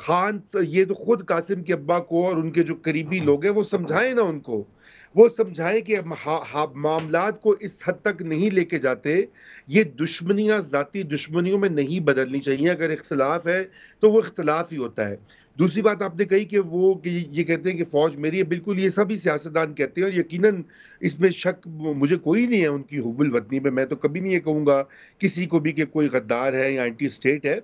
خان یہ تو خود قاسم کے ابا کو اور ان کے جو قریبی لوگ ہیں وہ سمجھائیں نا، ان کو وہ سمجھائیں کہ معاملات کو اس حد تک نہیں لے کے جاتے. یہ دشمنیاں ذاتی دشمنیوں میں نہیں بدلنی چاہیے. اگر اختلاف ہے تو وہ اختلاف ہی ہوتا ہے. دوسری بات آپ نے کہی کہ وہ یہ کہتے ہیں کہ فوج میری ہے. بالکل یہ سبھی سیاستدان کہتے ہیں، اور یقیناً اس میں شک مجھے کوئی نہیں ہے ان کی حب الوطنی میں. میں تو کبھی نہیں یہ کہوں گا کسی کو بھی کہ کوئی غدار ہے یا اینٹی اسٹیٹ ہے.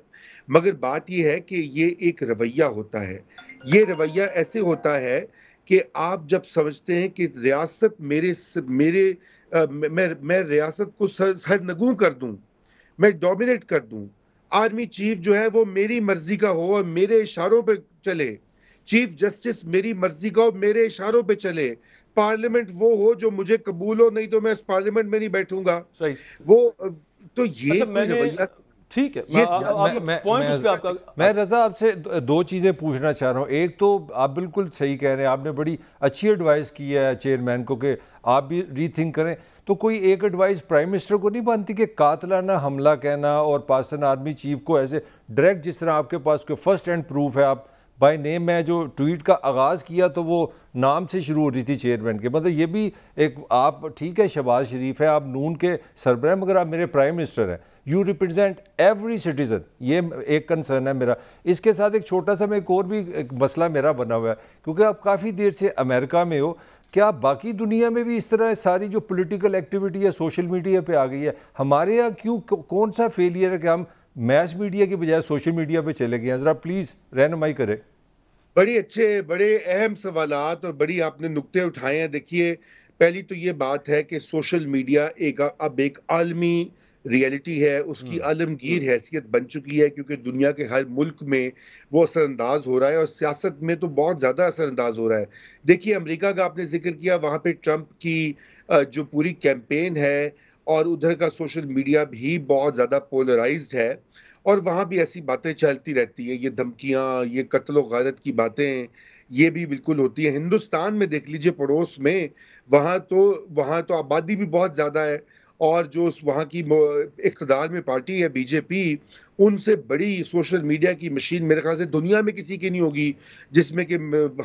مگر بات یہ ہے کہ یہ ایک رویہ ہوتا ہے. یہ رویہ ایسے ہوتا ہے کہ آپ جب سمجھتے ہیں کہ ریاست میں ریاست کو سرنگوں کر دوں، میں ڈومینیٹ کر دوں. آرمی چیف جو ہے وہ میری مرضی کا ہو اور میرے اشاروں پہ چلے. چیف جسٹس میری مرضی کا ہو، میرے اشاروں پہ چلے. پارلیمنٹ وہ ہو جو مجھے قبول ہو، نہیں تو میں اس پارلیمنٹ میں نہیں بیٹھوں گا. صحیح. وہ تو یہ اچھا میں کوئی نے رویہ ٹھیک ہے، میں رضا آپ سے دو چیزیں پوچھنا چاہ رہا ہوں. ایک تو آپ بالکل صحیح کہہ رہے ہیں، آپ نے بڑی اچھی ایڈوائز کی ہے چیئرمین کو کہ آپ بھی ری تھنک کریں. تو کوئی ایک ایڈوائز پرائم منسٹر کو نہیں بنتی کہ قاتلانہ حملہ کہنا اور پاکستان آرمی چیف کو ایسے ڈائریکٹ، جس طرح آپ کے پاس کوئی فرسٹ ہینڈ پروف ہے، آپ بائی نیم، میں جو ٹویٹ کا آغاز کیا تو وہ نام سے شروع ہو رہی تھی چیئرمین کے، مطلب یہ بھی ایک، آپ ٹھیک ہے شہباز شریف ہے، آپ نون کے سربراہ، مگر آپ میرے پرائم منسٹر ہیں، یو ریپرزینٹ ایوری سٹیزن. یہ ایک کنسرن ہے میرا. اس کے ساتھ ایک چھوٹا سا میں ایک اور بھی ایک مسئلہ میرا بنا ہوا ہے، کیونکہ آپ کافی دیر سے امریکہ میں ہو، کیا باقی دنیا میں بھی اس طرح ساری جو پولیٹیکل ایکٹیویٹی ہے سوشل میڈیا پہ آ گئی ہے؟ ہمارے یہاں کیوں، کون سا فیلئر ہے کہ ہم میس میڈیا کی بجائے سوشل میڈیا پہ چلے گئے ہیں؟ ذرا پلیز رہنمائی کریں. بڑے اچھے، بڑے اہم سوالات اور بڑی آپ نے نکتے اٹھائے ہیں. دیکھیے، پہلی تو یہ بات ہے کہ سوشل میڈیا اب ایک عالمی ریئلٹی ہے، اس کی عالمگیر حیثیت بن چکی ہے، کیونکہ دنیا کے ہر ملک میں وہ اثر انداز ہو رہا ہے، اور سیاست میں تو بہت زیادہ اثر انداز ہو رہا ہے. دیکھیے امریکہ کا آپ نے ذکر کیا، وہاں پہ ٹرمپ کی جو پوری کیمپین ہے، اور ادھر کا سوشل میڈیا بھی بہت زیادہ پولرائزڈ ہے، اور وہاں بھی ایسی باتیں چلتی رہتی ہیں. یہ دھمکیاں، یہ قتل و غارت کی باتیں، یہ بھی بالکل ہوتی ہیں. ہندوستان میں دیکھ لیجئے، پڑوس میں، وہاں تو آبادی بھی بہت زیادہ ہے، اور جو وہاں کی اقتدار میں پارٹی ہے بی جے پی، ان سے بڑی سوشل میڈیا کی مشین میرے خیال سے دنیا میں کسی کی نہیں ہوگی، جس میں کہ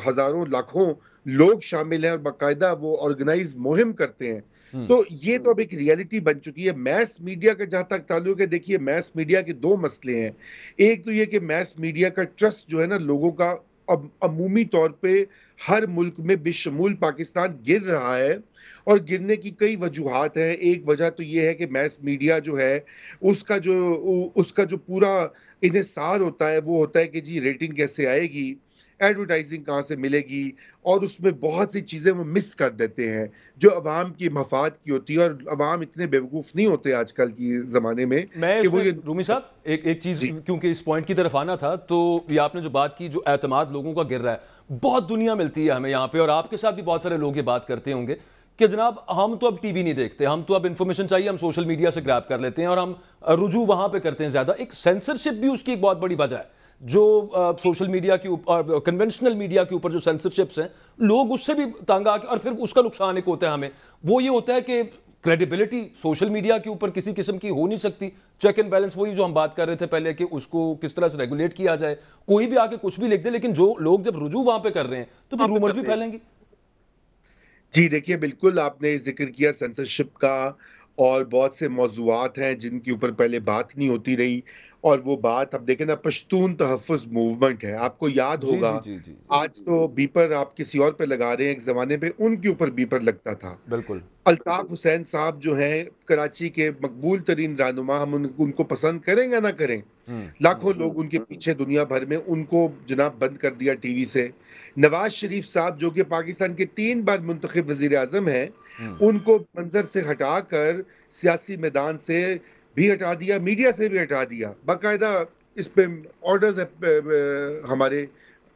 ہزاروں لاکھوں لوگ شامل ہیں اور باقاعدہ وہ آرگنائز مہم کرتے ہیں. تو یہ تو اب ایک ریئلٹی بن چکی ہے. میس میڈیا کا جہاں تک تعلق ہے، دیکھیے میس میڈیا کے دو مسئلے ہیں. ایک تو یہ کہ میس میڈیا کا ٹرسٹ جو ہے نا لوگوں کا اب عمومی طور پہ ہر ملک میں بشمول پاکستان گر رہا ہے، اور گرنے کی کئی وجوہات ہیں. ایک وجہ تو یہ ہے کہ میس میڈیا جو ہے اس کا جو پورا انحصار ہوتا ہے وہ ہوتا ہے کہ جی ریٹنگ کیسے آئے گی، ایڈورٹائزنگ کہاں سے ملے گی، اور اس میں بہت سی چیزیں وہ مس کر دیتے ہیں جو عوام کی مفاد کی ہوتی ہے. اور عوام اتنے بیوقوف نہیں ہوتے آج کل کی زمانے میں میں کہ اس وہ میں یہ رومی صاحب ایک چیز، کیونکہ اس پوائنٹ کی طرف آنا تھا، تو یہ آپ نے جو بات کی، جو اعتماد لوگوں کا گر رہا ہے، بہت دنیا ملتی ہے ہمیں یہاں پہ، اور آپ کے ساتھ بھی بہت سارے لوگ یہ بات کرتے ہوں گے کہ جناب ہم تو اب ٹی وی نہیں دیکھتے، ہم تو اب انفارمیشن چاہیے ہم سوشل میڈیا سے گراب کر لیتے ہیں، اور ہم رجوع وہاں پہ کرتے ہیں زیادہ. ایک سینسرشپ بھی اس کی ایک بہت بڑی وجہ ہے، جو سوشل میڈیا کے اوپر، کنونشنل میڈیا کے اوپر جو سینسرشپس ہیں، لوگ اس سے بھی تنگ آ کے، اور پھر اس کا نقصان ایک ہوتا ہے ہمیں، وہ یہ ہوتا ہے کہ کریڈیبلٹی سوشل میڈیا کے اوپر کسی قسم کی ہو نہیں سکتی. چیک اینڈ بیلنس، وہی جو ہم بات کر رہے تھے پہلے کہ اس کو کس طرح سے ریگولیٹ کیا جائے. کوئی بھی آ کے کچھ بھی لکھ دے، لیکن جو لوگ جب رجوع وہاں پہ کر رہے ہیں تو پھر رومرز بھی پھیلیں گی. جی دیکھیے، بالکل آپ نے ذکر کیا سینسرشپ کا، اور بہت سے موضوعات ہیں جن کے اوپر پہلے بات نہیں ہوتی رہی. اور وہ بات اب دیکھیں نا، پشتون تحفظ موومنٹ ہے، آپ کو یاد جی ہوگا. جی جی جی آج تو بیپر آپ کسی اور پہ لگا رہے ہیں، ایک زمانے پہ ان کے اوپر بیپر لگتا تھا. بالکل. الطاف حسین صاحب جو ہیں کراچی کے مقبول ترین رہنما، ہم ان کو پسند کریں یا نہ کریں، لاکھوں لوگ ان کے پیچھے دنیا بھر میں، ان کو جناب بند کر دیا ٹی وی سے. نواز شریف صاحب جو کہ پاکستان کے 3 بار منتخب وزیر اعظم ہیں، ان کو منظر سے ہٹا کر سیاسی میدان سے بھی ہٹا دیا، میڈیا سے بھی ہٹا دیا. باقاعدہ اس پہ آرڈرز ہمارے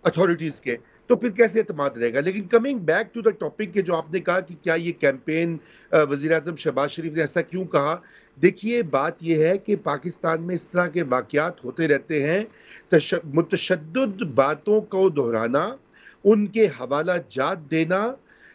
اتھارٹیز کے. تو پھر کیسے اعتماد رہے گا؟ لیکن coming back to the topic کہ جو آپ نے کہا کہ کیا یہ کیمپین وزیر اعظم شہباز شریف نے ایسا کیوں کہا، دیکھیے بات یہ ہے کہ پاکستان میں اس طرح کے واقعات ہوتے رہتے ہیں. متشدد باتوں کو دہرانا، ان کے حوالہ جات دینا،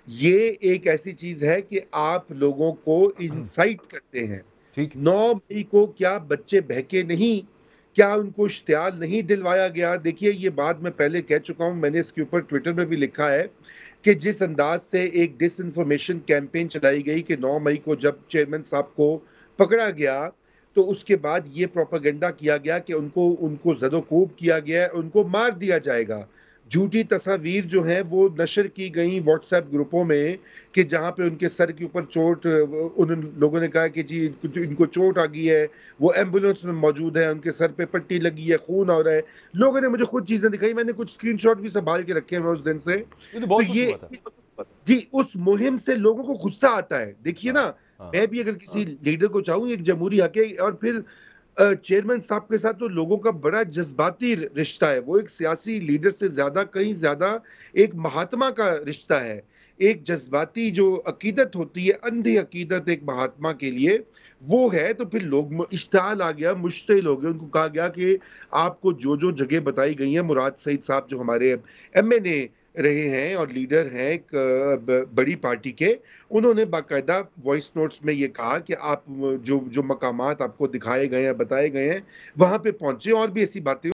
یہ ایک ایسی چیز ہے کہ آپ لوگوں کو انسائٹ کرتے ہیں. 9 مئی کو کیا بچے بہکے نہیں کیا ان کو اشتعال نہیں دلوایا گیا؟ دیکھیے یہ بات میں پہلے کہہ چکا ہوں، میں نے اس کے اوپر ٹویٹر میں بھی لکھا ہے کہ جس انداز سے ایک ڈس انفارمیشن کیمپین چلائی گئی کہ 9 مئی کو جب چیئرمین صاحب کو پکڑا گیا تو اس کے بعد یہ پروپیگنڈا کیا گیا کہ ان کو زد و کوب کیا گیا ہے، ان کو مار دیا جائے گا. جھوٹی تصاویر جو ہیں وہ نشر کی گئیں واٹس ایپ گروپوں میں کہ جہاں پہ ان کے سر کے اوپر چوٹ، ان لوگوں نے کہا کہ جی ان کو چوٹ آ گئی ہے، وہ ایمبولینس میں موجود ہے، ان کے سر پہ پٹی لگی ہے، خون آ رہا ہے. لوگوں نے مجھے خود چیزیں دکھائی، میں نے کچھ اسکرین شاٹ بھی سنبھال کے رکھے ہیں اس دن سے. یہ تو تو بہت کچھ یہ ہوا تھا. جی اس مہم سے لوگوں کو غصہ آتا ہے. دیکھیے ہاں نا، ہاں میں بھی اگر کسی لیڈر کو چاہوں ایک جمہوری حق ہے، اور پھر چیئرمین صاحب کے ساتھ تو لوگوں کا بڑا جذباتی رشتہ ہے. وہ ایک سیاسی لیڈر سے زیادہ، کہیں زیادہ ایک مہاتما کا رشتہ ہے. ایک جذباتی جو عقیدت ہوتی ہے، اندھی عقیدت ایک مہاتما کے لیے وہ ہے. تو پھر لوگ اشتعال آ گیا، مشتعل ہو گئے. ان کو کہا گیا کہ آپ کو جو جگہ بتائی گئی ہیں، مراد سعید صاحب جو ہمارے ایم این اے رہے ہیں اور لیڈر ہیں ایک بڑی پارٹی کے، انہوں نے باقاعدہ وائس نوٹس میں یہ کہا کہ آپ جو مقامات آپ کو دکھائے گئے ہیں، بتائے گئے ہیں، وہاں پہ پہنچے. اور بھی ایسی باتیں